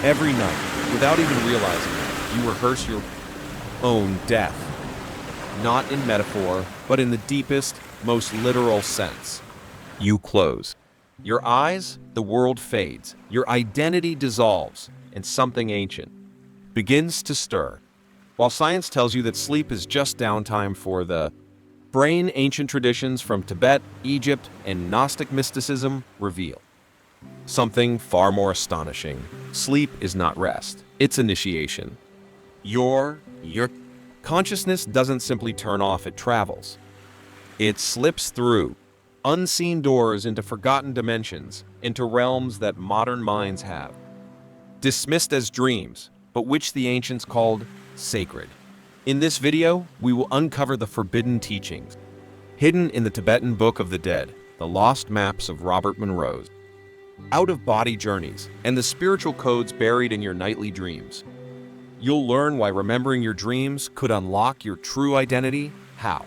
Every night, without even realizing it, you rehearse your own death. Not in metaphor, but in the deepest, most literal sense. You close your eyes, the world fades, your identity dissolves, and something ancient begins to stir. While science tells you that sleep is just downtime for the brain, ancient traditions from Tibet, Egypt, and Gnostic mysticism reveal something far more astonishing. Sleep is not rest, it's initiation. Your consciousness doesn't simply turn off, it travels. It slips through unseen doors into forgotten dimensions, into realms that modern minds have dismissed as dreams, but which the ancients called sacred. In this video, we will uncover the forbidden teachings hidden in the Tibetan Book of the Dead, the lost maps of Robert Monroe, out-of-body journeys, and the spiritual codes buried in your nightly dreams. You'll learn why remembering your dreams could unlock your true identity, how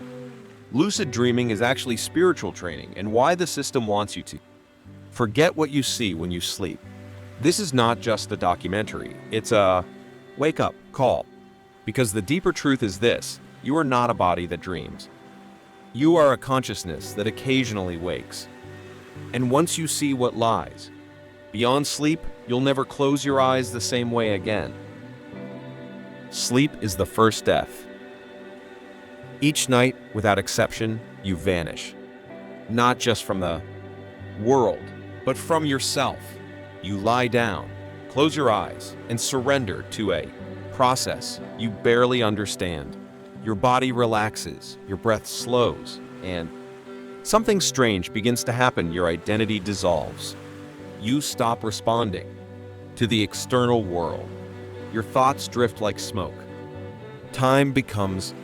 lucid dreaming is actually spiritual training, and why the system wants you to forget what you see when you sleep. This is not just a documentary, it's a wake-up call. Because the deeper truth is this: you are not a body that dreams. You are a consciousness that occasionally wakes. And once you see what lies beyond sleep, you'll never close your eyes the same way again. Sleep is the first death. Each night, without exception, you vanish. Not just from the world, but from yourself. You lie down, close your eyes, and surrender to a process you barely understand. Your body relaxes, your breath slows, and something strange begins to happen. Your identity dissolves. You stop responding to the external world. Your thoughts drift like smoke. Time becomes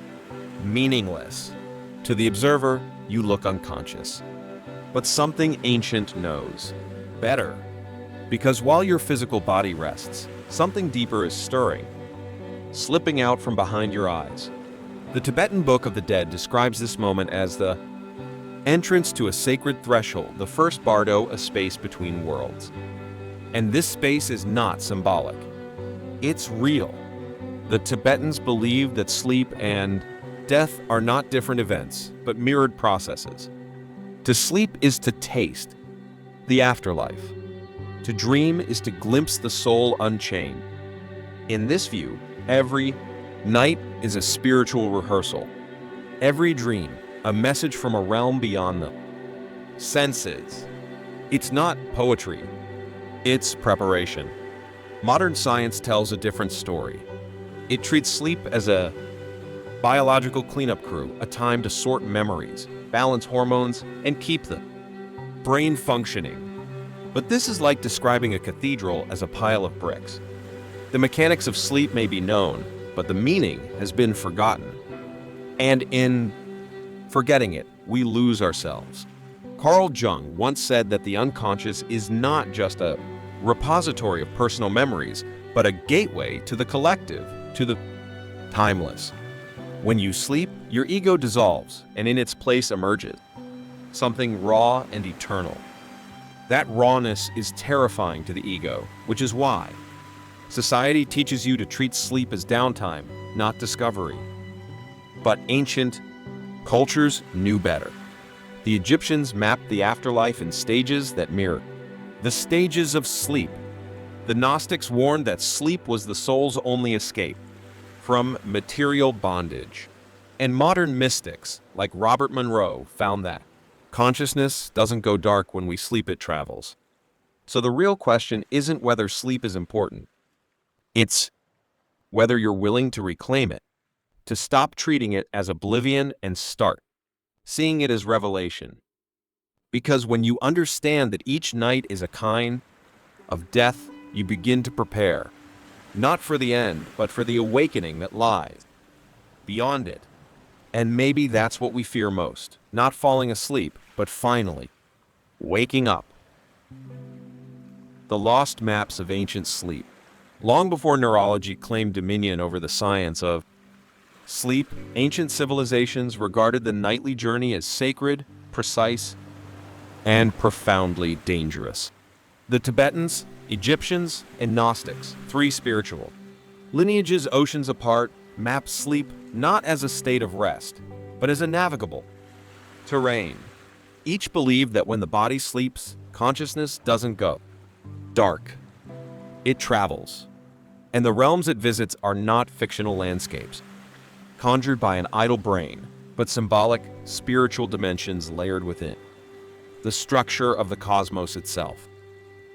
meaningless. To the observer, you look unconscious. But something ancient knows better. Because while your physical body rests, something deeper is stirring, slipping out from behind your eyes. The Tibetan Book of the Dead describes this moment as the entrance to a sacred threshold, the first bardo, a space between worlds. And this space is not symbolic. It's real. The Tibetans believe that sleep and death are not different events, but mirrored processes. To sleep is to taste the afterlife. To dream is to glimpse the soul unchained. In this view, every night is a spiritual rehearsal. Every dream, a message from a realm beyond the senses. It's not poetry, it's preparation. Modern science tells a different story. It treats sleep as a biological cleanup crew, a time to sort memories, balance hormones, and keep the brain functioning. But this is like describing a cathedral as a pile of bricks. The mechanics of sleep may be known, but the meaning has been forgotten. And in forgetting it, we lose ourselves. Carl Jung once said that the unconscious is not just a repository of personal memories, but a gateway to the collective, to the timeless. When you sleep, your ego dissolves, and in its place emerges something raw and eternal. That rawness is terrifying to the ego, which is why society teaches you to treat sleep as downtime, not discovery. But ancient cultures knew better. The Egyptians mapped the afterlife in stages that mirror the stages of sleep. The Gnostics warned that sleep was the soul's only escape from material bondage. And modern mystics, like Robert Monroe, found that consciousness doesn't go dark when we sleep, it travels. So the real question isn't whether sleep is important. It's whether you're willing to reclaim it, to stop treating it as oblivion and start seeing it as revelation. Because when you understand that each night is a kind of death, you begin to prepare, not for the end, but for the awakening that lies beyond it. And maybe that's what we fear most, not falling asleep, but finally waking up. The lost maps of ancient sleep. Long before neurology claimed dominion over the science of sleep, ancient civilizations regarded the nightly journey as sacred, precise, and profoundly dangerous. The Tibetans, Egyptians, and Gnostics, three spiritual lineages oceans apart, map sleep not as a state of rest, but as a navigable terrain. Each believed that when the body sleeps, consciousness doesn't go dark. It travels. And the realms it visits are not fictional landscapes, conjured by an idle brain, but symbolic, spiritual dimensions layered within the structure of the cosmos itself.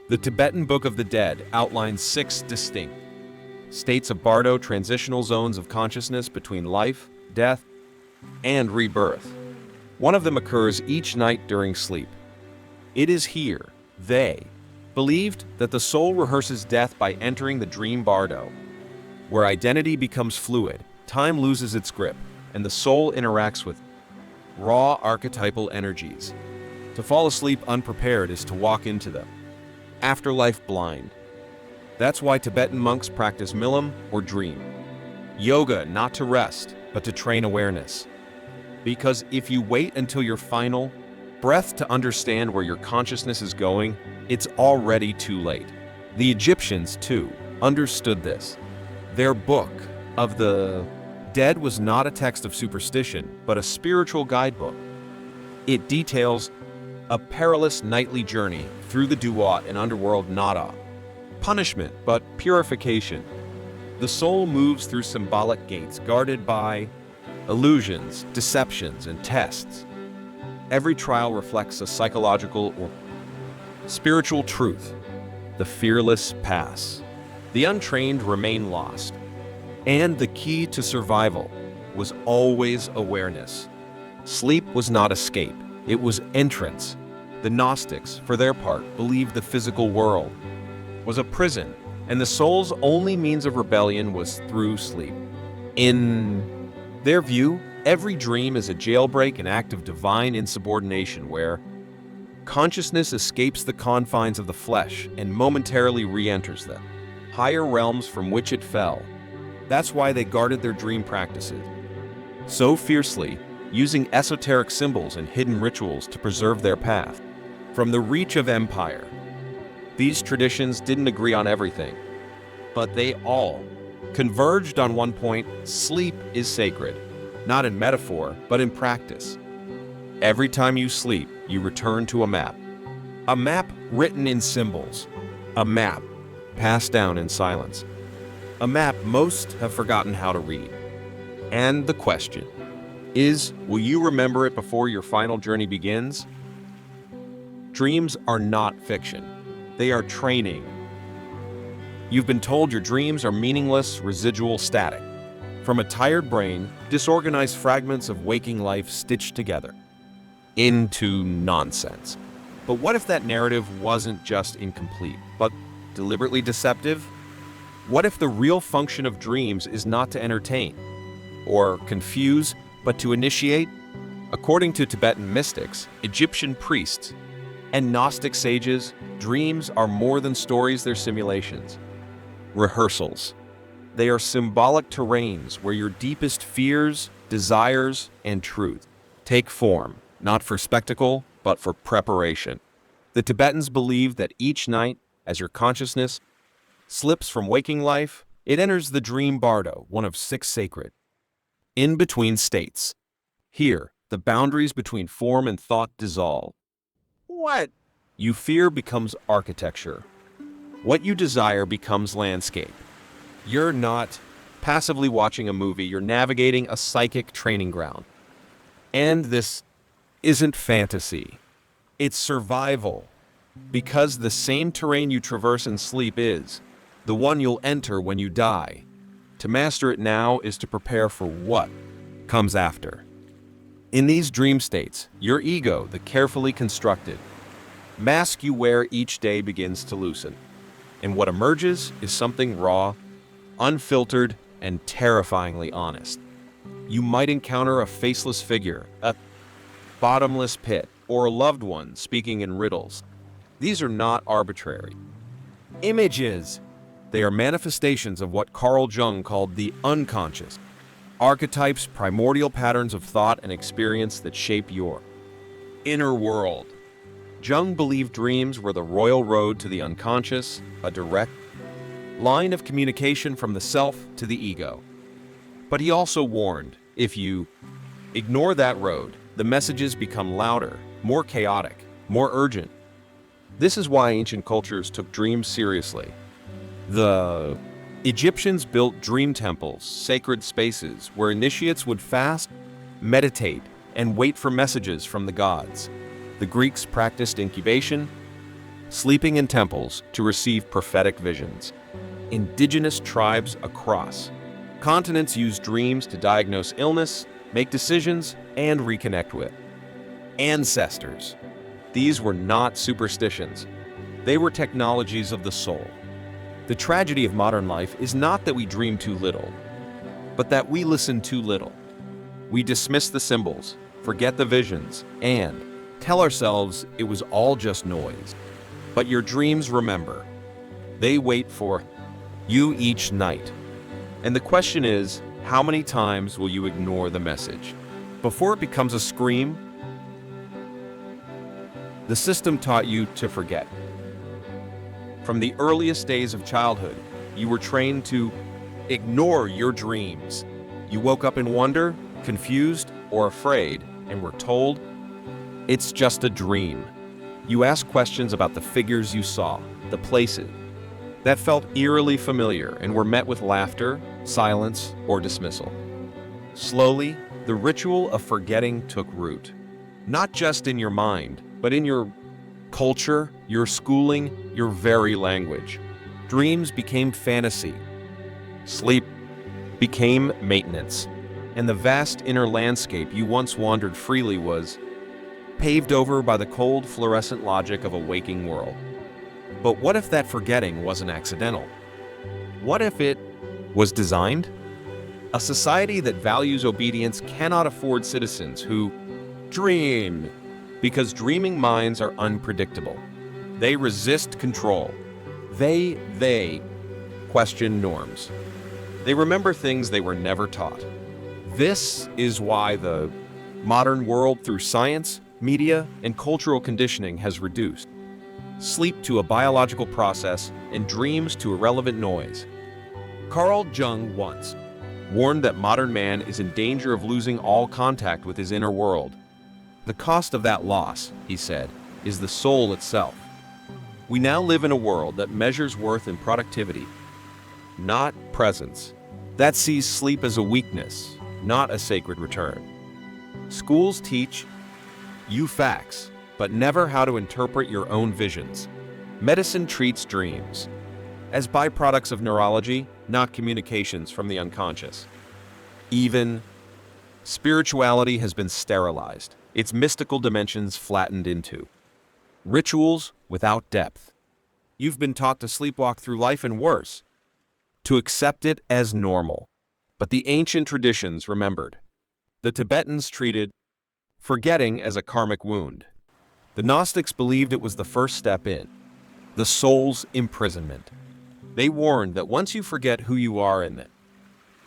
The Tibetan Book of the Dead outlines 6 distinct states of Bardo, transitional zones of consciousness between life, death, and rebirth. One of them occurs each night during sleep. It is here, they believed, that the soul rehearses death by entering the dream Bardo, where identity becomes fluid, time loses its grip, and the soul interacts with raw archetypal energies. To fall asleep unprepared is to walk into them. Afterlife blind. That's why Tibetan monks practice milam or dream yoga, not to rest, but to train awareness. Because if you wait until your final breath to understand where your consciousness is going, it's already too late. The Egyptians, too, understood this. Their book of the dead was not a text of superstition, but a spiritual guidebook. It details a perilous nightly journey through the duat and underworld nada. Punishment, but purification. The soul moves through symbolic gates guarded by illusions, deceptions, and tests. Every trial reflects a psychological or spiritual truth. The fearless pass. The untrained remain lost. And the key to survival was always awareness. Sleep was not escape, it was entrance. The Gnostics, for their part, believed the physical world was a prison, and the soul's only means of rebellion was through sleep. In their view, every dream is a jailbreak, an act of divine insubordination where consciousness escapes the confines of the flesh and momentarily re-enters the higher realms from which it fell. That's why they guarded their dream practices so fiercely, using esoteric symbols and hidden rituals to preserve their path from the reach of empire. These traditions didn't agree on everything, but they all converged on one point: sleep is sacred, not in metaphor, but in practice. Every time you sleep, you return to a map written in symbols, a map passed down in silence, a map most have forgotten how to read. And the question is, will you remember it before your final journey begins? Dreams are not fiction. They are training. You've been told your dreams are meaningless, residual static. From a tired brain, disorganized fragments of waking life stitched together into nonsense. But what if that narrative wasn't just incomplete, but deliberately deceptive? What if the real function of dreams is not to entertain or confuse, but to initiate? According to Tibetan mystics, Egyptian priests, and Gnostic sages, dreams are more than stories, they're simulations, rehearsals. They are symbolic terrains where your deepest fears, desires, and truth take form, not for spectacle, but for preparation. The Tibetans believe that each night, as your consciousness slips from waking life, it enters the dream Bardo, one of 6 sacred in-between states. Here, the boundaries between form and thought dissolve. What you fear becomes architecture. What you desire becomes landscape. You're not passively watching a movie, you're navigating a psychic training ground. And this isn't fantasy. It's survival. Because the same terrain you traverse in sleep is the one you'll enter when you die. To master it now is to prepare for what comes after. In these dream states, your ego, the carefully constructed mask you wear each day, begins to loosen. And what emerges is something raw, unfiltered, and terrifyingly honest. You might encounter a faceless figure, a bottomless pit, or a loved one speaking in riddles. These are not arbitrary images. They are manifestations of what Carl Jung called the unconscious. Archetypes, primordial patterns of thought and experience that shape your inner world. Jung believed dreams were the royal road to the unconscious, a direct line of communication from the self to the ego. But he also warned, if you ignore that road, the messages become louder, more chaotic, more urgent. This is why ancient cultures took dreams seriously. The Egyptians built dream temples, sacred spaces, where initiates would fast, meditate, and wait for messages from the gods. The Greeks practiced incubation, sleeping in temples to receive prophetic visions. Indigenous tribes across continents used dreams to diagnose illness, make decisions, and reconnect with ancestors. These were not superstitions. They were technologies of the soul. The tragedy of modern life is not that we dream too little, but that we listen too little. We dismiss the symbols, forget the visions, and tell ourselves it was all just noise. But your dreams remember. They wait for you each night. And the question is, how many times will you ignore the message before it becomes a scream? The system taught you to forget. From the earliest days of childhood, you were trained to ignore your dreams. You woke up in wonder, confused, or afraid, and were told, it's just a dream. You asked questions about the figures you saw, the places that felt eerily familiar, and were met with laughter, silence, or dismissal. Slowly, the ritual of forgetting took root, not just in your mind, but in your culture, your schooling, your very language. Dreams became fantasy. Sleep became maintenance. And the vast inner landscape you once wandered freely was paved over by the cold, fluorescent logic of a waking world. But what if that forgetting wasn't accidental? What if it was designed? A society that values obedience cannot afford citizens who dream, because dreaming minds are unpredictable. They resist control. They question norms. They remember things they were never taught. This is why the modern world, through science, media, and cultural conditioning, has reduced sleep to a biological process and dreams to irrelevant noise. Carl Jung once warned that modern man is in danger of losing all contact with his inner world. The cost of that loss, he said, is the soul itself. We now live in a world that measures worth in productivity, not presence. That sees sleep as a weakness, not a sacred return. Schools teach you facts, but never how to interpret your own visions. Medicine treats dreams as byproducts of neurology, not communications from the unconscious. Even spirituality has been sterilized, its mystical dimensions flattened into rituals without depth. You've been taught to sleepwalk through life and worse, to accept it as normal. But the ancient traditions remembered. The Tibetans treated forgetting as a karmic wound. The Gnostics believed it was the first step in the soul's imprisonment. They warned that once you forget who you are in the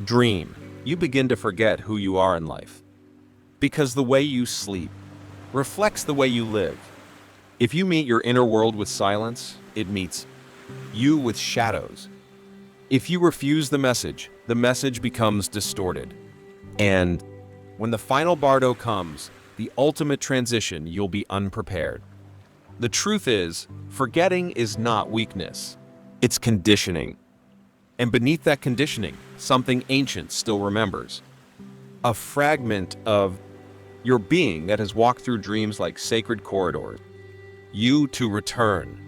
dream, you begin to forget who you are in life. Because the way you sleep reflects the way you live. If you meet your inner world with silence, it meets you with shadows. If you refuse the message becomes distorted. And when the final bardo comes, the ultimate transition, you'll be unprepared. The truth is, forgetting is not weakness. It's conditioning. And beneath that conditioning, something ancient still remembers. A fragment of your being that has walked through dreams like sacred corridors. You to return.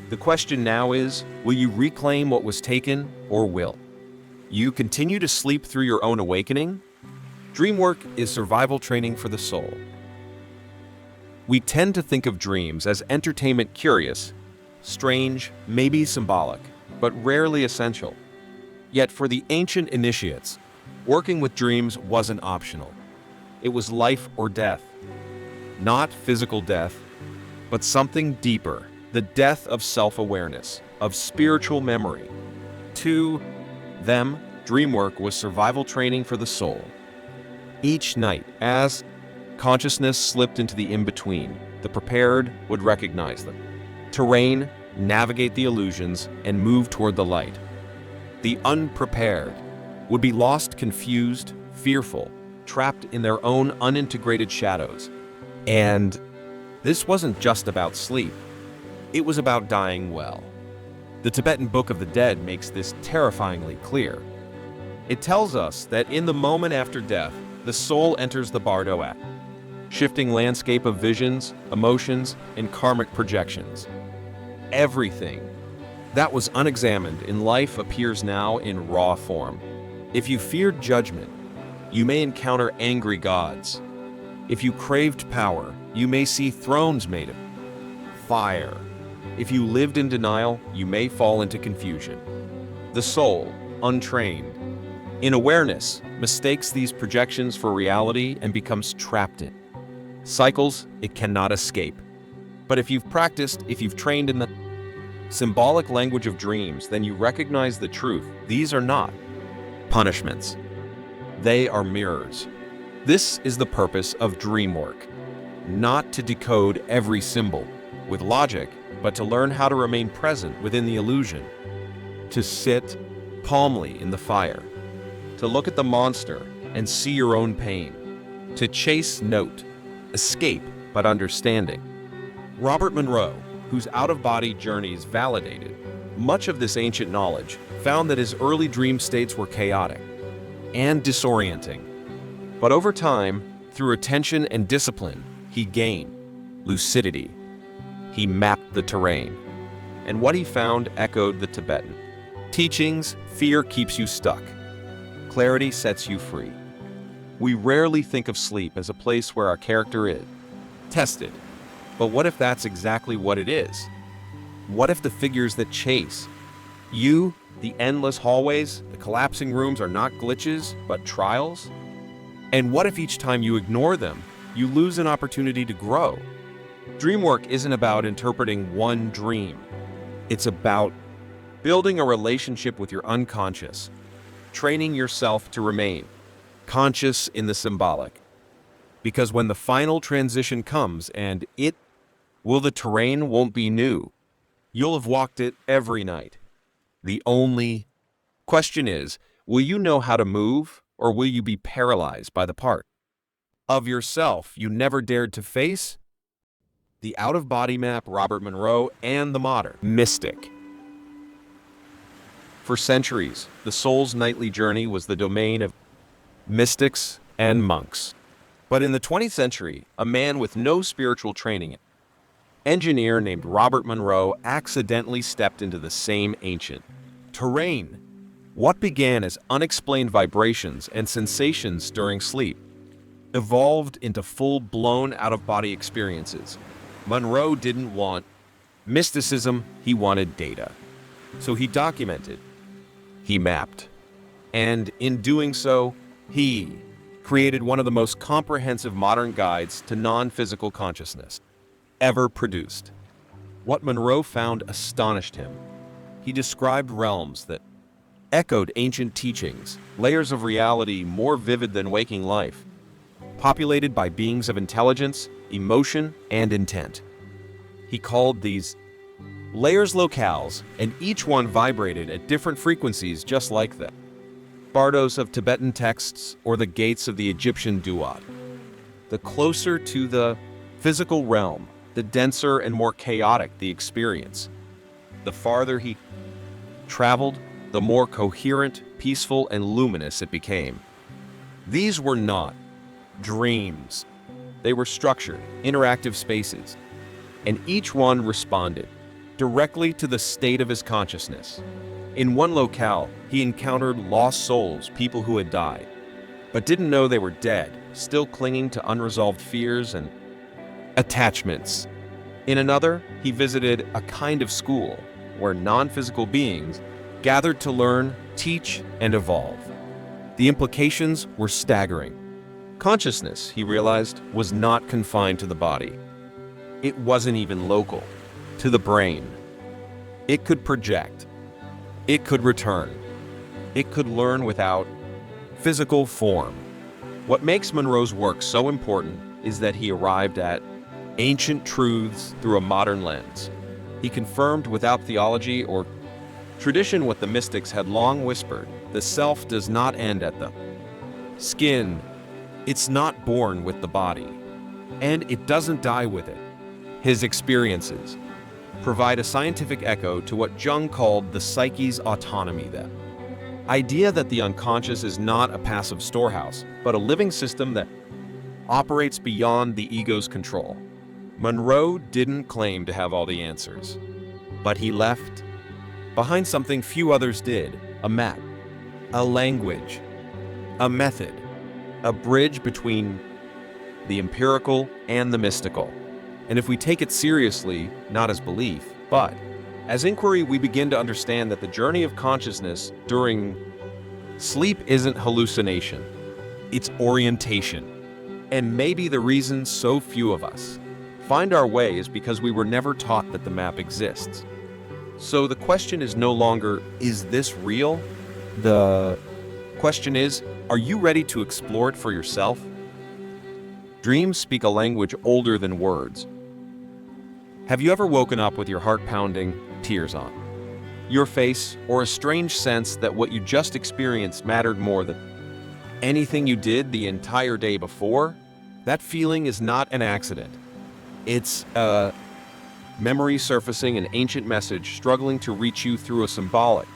The question now is, will you reclaim what was taken, or will you continue to sleep through your own awakening? Dreamwork is survival training for the soul. We tend to think of dreams as entertainment, curious, strange, maybe symbolic, but rarely essential. Yet for the ancient initiates, working with dreams wasn't optional. It was life or death. Not physical death, but something deeper, the death of self-awareness, of spiritual memory. To them, dreamwork was survival training for the soul. Each night, as consciousness slipped into the in-between, The prepared would recognize them. Terrain, navigate the illusions, and move toward the light. The unprepared would be lost, confused, fearful, trapped in their own unintegrated shadows. And this wasn't just about sleep. It was about dying well. The Tibetan Book of the Dead makes this terrifyingly clear. It tells us that in the moment after death, the soul enters the bardo act, shifting landscape of visions, emotions, and karmic projections. Everything that was unexamined in life appears now in raw form. If you feared judgment, you may encounter angry gods. If you craved power, you may see thrones made of fire. If you lived in denial, you may fall into confusion. The soul, untrained, in awareness, mistakes these projections for reality and becomes trapped in cycles it cannot escape. But if you've practiced, if you've trained in the symbolic language of dreams, then you recognize the truth. These are not punishments. They are mirrors. This is the purpose of Dreamwork. Not to decode every symbol with logic, but to learn how to remain present within the illusion. To sit calmly in the fire. To look at the monster and see your own pain. To chase note, escape, but understanding. Robert Monroe, whose out-of-body journeys validated much of this ancient knowledge, found that his early dream states were chaotic and disorienting. But over time, through attention and discipline, he gained lucidity. He mapped the terrain. And what he found echoed the Tibetan teachings. Fear keeps you stuck. Clarity sets you free. We rarely think of sleep as a place where our character is tested. But what if that's exactly what it is? What if the figures that chase you, the endless hallways, the collapsing rooms are not glitches, but trials? And what if each time you ignore them, you lose an opportunity to grow? Dreamwork isn't about interpreting one dream. It's about building a relationship with your unconscious, training yourself to remain conscious in the symbolic. Because when the final transition comes, and the terrain won't be new. You'll have walked it every night. The only question is, will you know how to move, or will you be paralyzed by the part of yourself you never dared to face? The out-of-body map, Robert Monroe, and the modern mystic. For centuries, the soul's nightly journey was the domain of mystics and monks. But in the 20th century, a man with no spiritual training, engineer named Robert Monroe, accidentally stepped into the same ancient terrain. What began as unexplained vibrations and sensations during sleep evolved into full-blown out-of-body experiences. Monroe didn't want mysticism, he wanted data. So he documented, he mapped, and in doing so, he created one of the most comprehensive modern guides to non-physical consciousness ever produced. What Monroe found astonished him. He described realms that echoed ancient teachings, layers of reality more vivid than waking life, populated by beings of intelligence, emotion, and intent. He called these layers locales, and each one vibrated at different frequencies just like the bardos of Tibetan texts or the gates of the Egyptian duat. The closer to the physical realm, the denser and more chaotic the experience. The farther he traveled, the more coherent, peaceful, and luminous it became. These were not dreams. They were structured, interactive spaces, and each one responded directly to the state of his consciousness. In one locale, he encountered lost souls, people who had died, but didn't know they were dead, still clinging to unresolved fears and attachments. In another, he visited a kind of school where non-physical beings gathered to learn, teach, and evolve. The implications were staggering. Consciousness, he realized, was not confined to the body. It wasn't even local to the brain. It could project. It could return. It could learn without physical form. What makes Monroe's work so important is that he arrived at ancient truths through a modern lens. He confirmed without theology or tradition what the mystics had long whispered: the self does not end at the skin. It's not born with the body, and it doesn't die with it. His experiences provide a scientific echo to what Jung called the psyche's autonomy, the idea that the unconscious is not a passive storehouse, but a living system that operates beyond the ego's control. Monroe didn't claim to have all the answers, but he left behind something few others did: a map, a language, a method, a bridge between the empirical and the mystical. And if we take it seriously, not as belief, but as inquiry, we begin to understand that the journey of consciousness during sleep isn't hallucination, it's orientation. And maybe the reason so few of us find our way is because we were never taught that the map exists. So the question is no longer, is this real? The question is, are you ready to explore it for yourself? Dreams speak a language older than words. Have you ever woken up with your heart pounding, tears on your face, or a strange sense that what you just experienced mattered more than anything you did the entire day before? That feeling is not an accident. It's a memory surfacing an ancient message struggling to reach you through a symbolic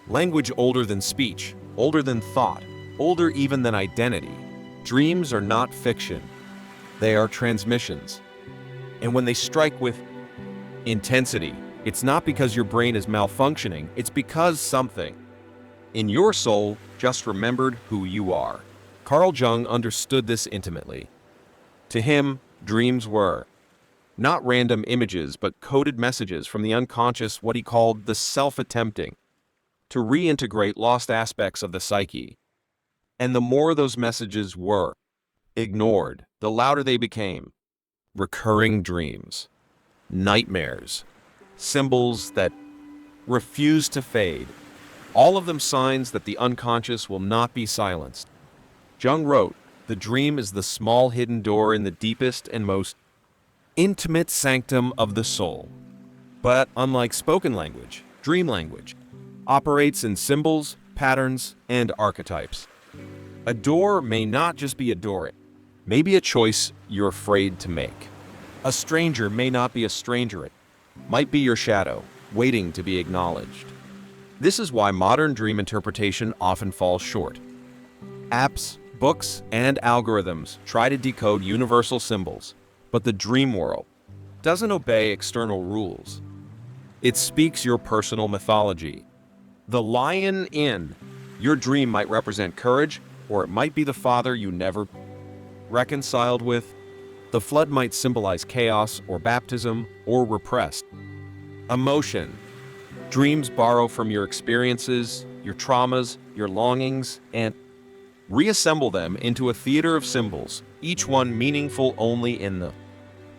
language older than speech, older than thought, older even than identity. Dreams are not fiction. They are transmissions. And when they strike with intensity, it's not because your brain is malfunctioning, it's because something in your soul just remembered who you are. Carl Jung understood this intimately. To him, dreams were not random images, but coded messages from the unconscious, what he called the self attempting to reintegrate lost aspects of the psyche. And the more those messages were ignored, the louder they became. Recurring dreams, nightmares, symbols that refuse to fade, all of them signs that the unconscious will not be silenced. Jung wrote, "The dream is the small hidden door in the deepest and most intimate sanctum of the soul." But unlike spoken language, dream language operates in symbols, patterns, and archetypes. A door may not just be a door, it may be a choice you're afraid to make. A stranger may not be a stranger, it might be your shadow, waiting to be acknowledged. This is why modern dream interpretation often falls short. Apps, books, and algorithms try to decode universal symbols, but the dream world doesn't obey external rules. It speaks your personal mythology. The lion in your dream might represent courage, or it might be the father you never reconciled with. The flood might symbolize chaos or baptism or repressed emotion. Dreams borrow from your experiences, your traumas, your longings, and reassemble them into a theater of symbols, each one meaningful only in the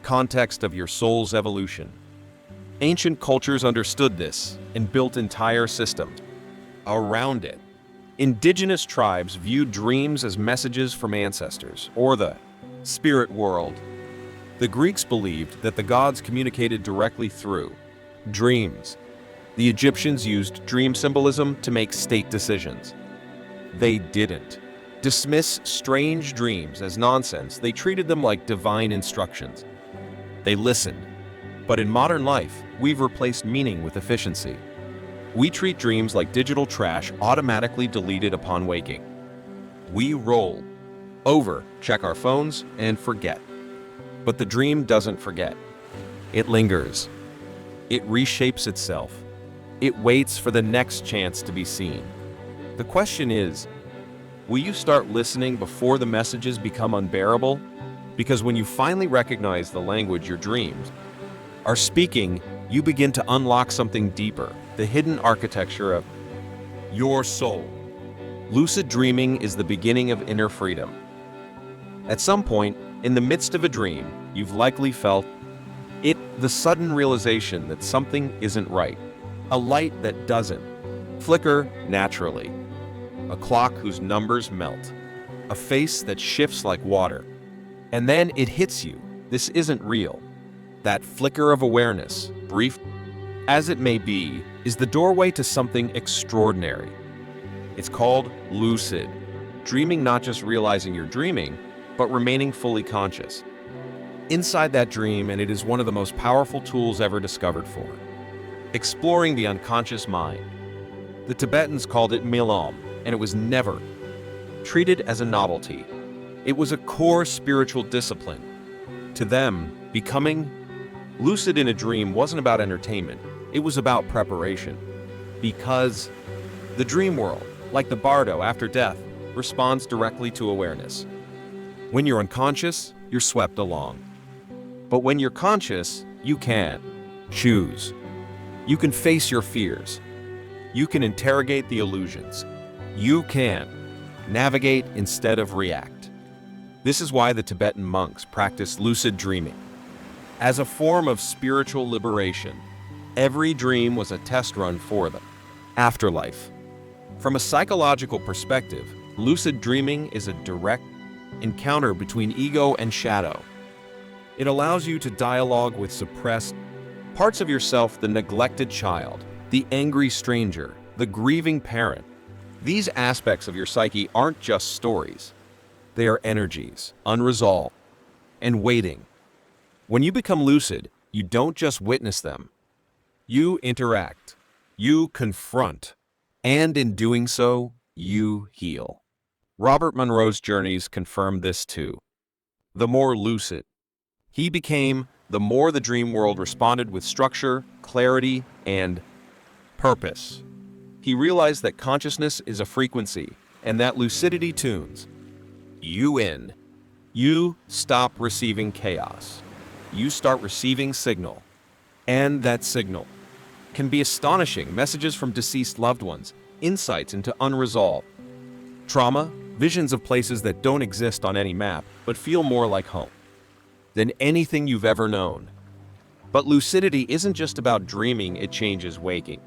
context of your soul's evolution. Ancient cultures understood this and built entire systems around it. Indigenous tribes viewed dreams as messages from ancestors or the spirit world. The Greeks believed that the gods communicated directly through dreams. The Egyptians used dream symbolism to make state decisions. They didn't dismiss strange dreams as nonsense. They treated them like divine instructions. They listened. But in modern life, we've replaced meaning with efficiency. We treat dreams like digital trash automatically deleted upon waking. We roll over, check our phones, and forget. But the dream doesn't forget. It lingers. It reshapes itself. It waits for the next chance to be seen. The question is, will you start listening before the messages become unbearable? Because when you finally recognize the language your dreams are speaking, you begin to unlock something deeper, the hidden architecture of your soul. Lucid dreaming is the beginning of inner freedom. At some point, in the midst of a dream, you've likely felt the sudden realization that something isn't right. A light that doesn't flicker naturally. A clock whose numbers melt. A face that shifts like water. And then it hits you. this isn't real. That flicker of awareness, brief as it may be, is the doorway to something extraordinary. It's called lucid, dreaming, not just realizing you're dreaming, but remaining fully conscious inside that dream, and it is one of the most powerful tools ever discovered for exploring the unconscious mind. The Tibetans called it milam, and it was never treated as a novelty. It was a core spiritual discipline. To them, becoming lucid in a dream wasn't about entertainment, it was about preparation. Because the dream world, like the bardo after death, responds directly to awareness. When you're unconscious, you're swept along. But when you're conscious, you can choose. You can face your fears. You can interrogate the illusions. You can navigate instead of react. This is why the Tibetan monks practice lucid dreaming. As a form of spiritual liberation, every dream was a test run for the afterlife. From a psychological perspective, lucid dreaming is a direct encounter between ego and shadow. It allows you to dialogue with suppressed parts of yourself, the neglected child, the angry stranger, the grieving parent. These aspects of your psyche aren't just stories. They are energies, unresolved, and waiting. When you become lucid, you don't just witness them. You interact, you confront, and in doing so, you heal. Robert Monroe's journeys confirm this too. The more lucid he became, the more the dream world responded with structure, clarity, and purpose. He realized that consciousness is a frequency, and that lucidity tunes you in. You stop receiving chaos. You start receiving signal. And that signal can be astonishing: messages from deceased loved ones, insights into unresolved trauma, visions of places that don't exist on any map but feel more like home than anything you've ever known. But lucidity isn't just about dreaming, it changes waking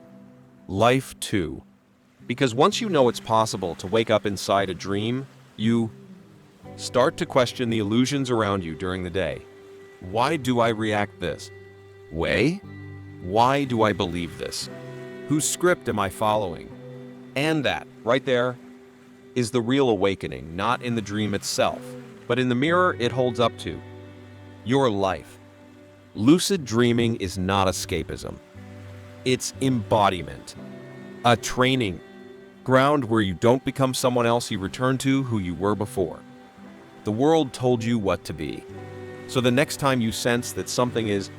life too. Because once you know it's possible to wake up inside a dream, you start to question the illusions around you during the day. Why do I react this way? Why do I believe this? Whose script am I following? And that, right there, is the real awakening, not in the dream itself, but in the mirror it holds up to your life. Lucid dreaming is not escapism. It's embodiment, a training ground where you don't become someone else, you return to who you were before. The world told you what to be. So the next time you sense that something is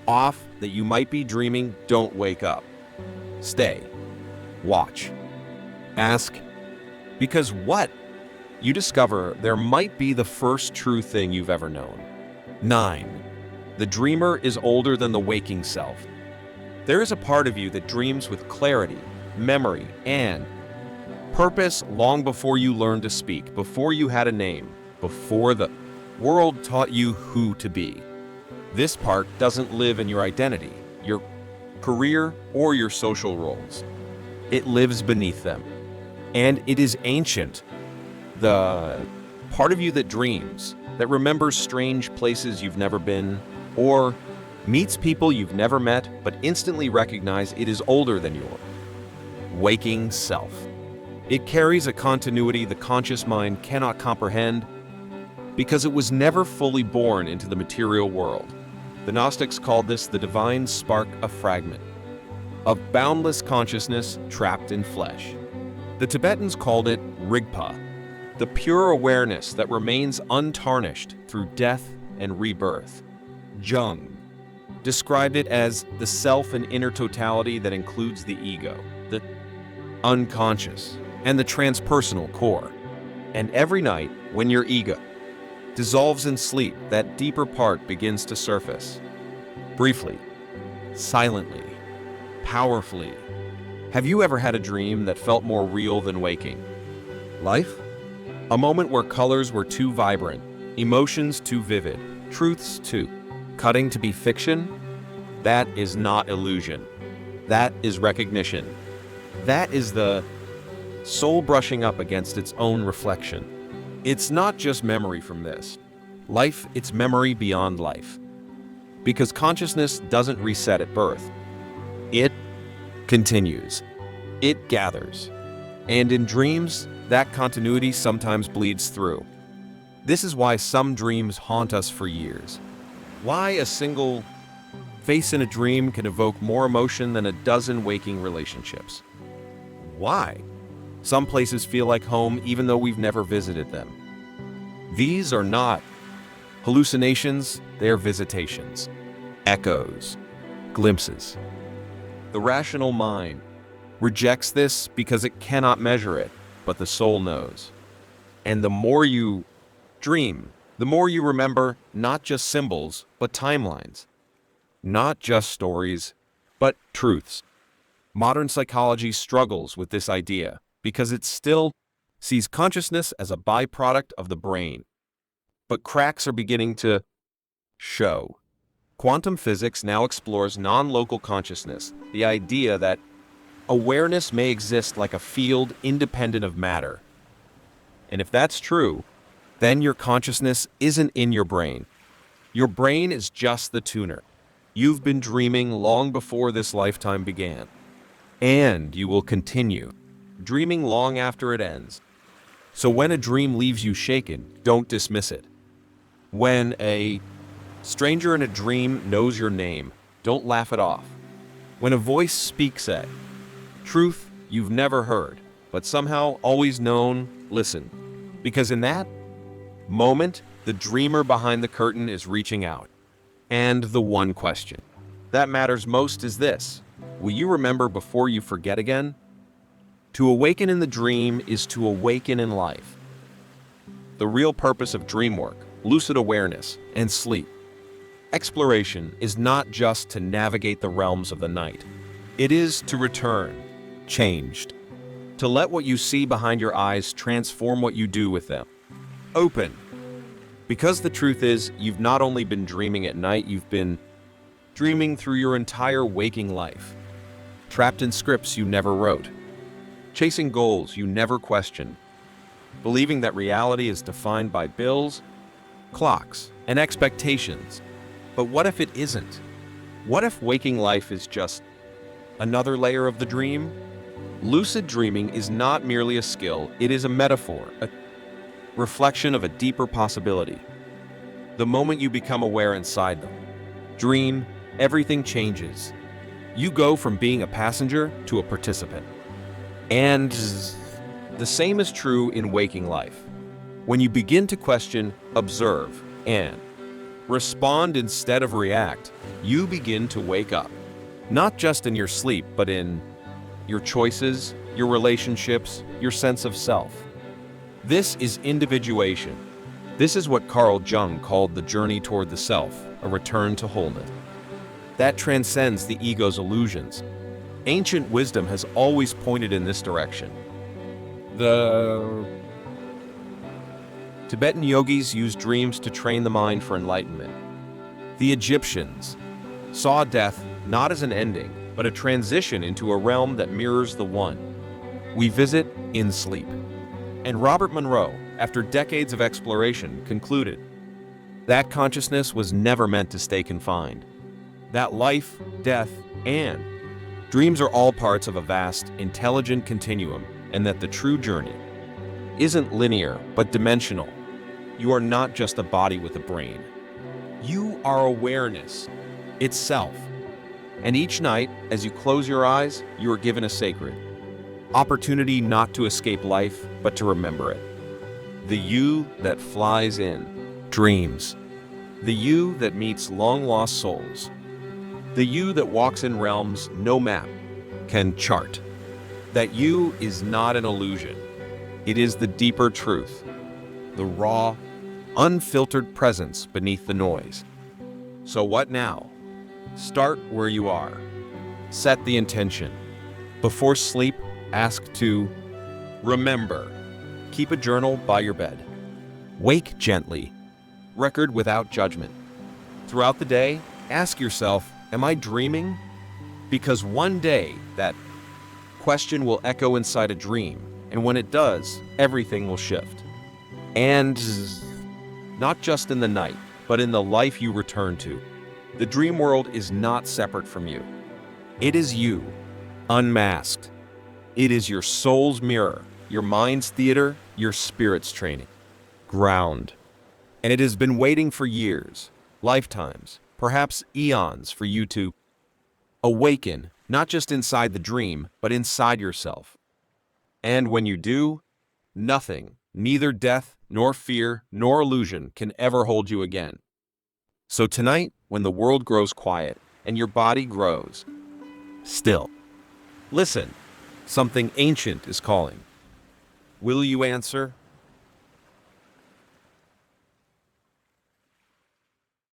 off, that you might be dreaming, don't wake up. Stay. Watch. Ask. Because what you discover there might be the first true thing you've ever known. 9. The dreamer is older than the waking self. There is a part of you that dreams with clarity, memory, and purpose long before you learned to speak, before you had a name, before the world taught you who to be. This part doesn't live in your identity, your career, or your social roles. It lives beneath them. And it is ancient. The part of you that dreams, that remembers strange places you've never been, or meets people you've never met but instantly recognize it is older than your waking self. It carries a continuity the conscious mind cannot comprehend because it was never fully born into the material world. The Gnostics called this the divine spark, a fragment of boundless consciousness trapped in flesh. The Tibetans called it Rigpa, the pure awareness that remains untarnished through death and rebirth. Jung described it as the self and inner totality that includes the ego, the unconscious, and the transpersonal core. And every night, when your ego dissolves in sleep, that deeper part begins to surface. Briefly, silently, powerfully. Have you ever had a dream that felt more real than waking life? A moment where colors were too vibrant, emotions too vivid, truths too cutting to be fiction? That is not illusion. That is recognition. That is the soul brushing up against its own reflection. It's not just memory from this. Life, it's memory beyond life. Because consciousness doesn't reset at birth. It continues. It gathers. And in dreams, that continuity sometimes bleeds through. This is why some dreams haunt us for years. Why a single face in a dream can evoke more emotion than a dozen waking relationships. Why some places feel like home even though we've never visited them. These are not hallucinations, they're visitations, echoes, glimpses. The rational mind rejects this because it cannot measure it, but the soul knows. And the more you dream, the more you remember not just symbols, but timelines. Not just stories, but truths. Modern psychology struggles with this idea because it still sees consciousness as a byproduct of the brain. But cracks are beginning to show. Quantum physics now explores non-local consciousness, the idea that awareness may exist like a field independent of matter. And if that's true, then your consciousness isn't in your brain. Your brain is just the tuner. You've been dreaming long before this lifetime began. And you will continue dreaming long after it ends. So when a dream leaves you shaken, don't dismiss it. When a stranger in a dream knows your name, don't laugh it off. When a voice speaks a truth you've never heard, but somehow always known, listen. Because in that moment, the dreamer behind the curtain is reaching out. And the one question that matters most is this: will you remember before you forget again? To awaken in the dream is to awaken in life. The real purpose of dreamwork, lucid awareness, and sleep exploration is not just to navigate the realms of the night. It is to return, changed. To let what you see behind your eyes transform what you do with them. Open. Because the truth is, you've not only been dreaming at night, you've been dreaming through your entire waking life. Trapped in scripts you never wrote. Chasing goals you never questioned. Believing that reality is defined by bills, clocks, and expectations. But what if it isn't? What if waking life is just another layer of the dream? Lucid dreaming is not merely a skill, it is a metaphor, a reflection of a deeper possibility. The moment you become aware inside them, dream, everything changes. You go from being a passenger to a participant. And the same is true in waking life. When you begin to question, observe, and respond instead of react, you begin to wake up. Not just in your sleep, but in your choices, your relationships, your sense of self. This is individuation. This is what Carl Jung called the journey toward the self, a return to wholeness. That transcends the ego's illusions. Ancient wisdom has always pointed in this direction. The Tibetan yogis used dreams to train the mind for enlightenment. The Egyptians saw death not as an ending, but a transition into a realm that mirrors the one we visit in sleep. And Robert Monroe, after decades of exploration, concluded that consciousness was never meant to stay confined. That life, death, and dreams are all parts of a vast, intelligent continuum, and that the true journey isn't linear, but dimensional. You are not just a body with a brain. You are awareness itself. And each night, as you close your eyes, you are given a sacred opportunity not to escape life, but to remember it. The you that flies in, dreams. The you that meets long-lost souls. The you that walks in realms no map can chart. That you is not an illusion. It is the deeper truth, the raw, unfiltered presence beneath the noise. So what now? Start where you are. Set the intention. Before sleep, ask to remember. Keep a journal by your bed. Wake gently. Record without judgment. Throughout the day, ask yourself, am I dreaming? Because one day, that question will echo inside a dream, and when it does, everything will shift. And not just in the night, but in the life you return to. The dream world is not separate from you. It is you, unmasked. It is your soul's mirror, your mind's theater, your spirit's training ground. And it has been waiting for years, lifetimes, perhaps eons for you to awaken, not just inside the dream, but inside yourself. And when you do, nothing, neither death, nor fear, nor illusion can ever hold you again. So tonight, when the world grows quiet and your body grows still, listen, something ancient is calling. Will you answer?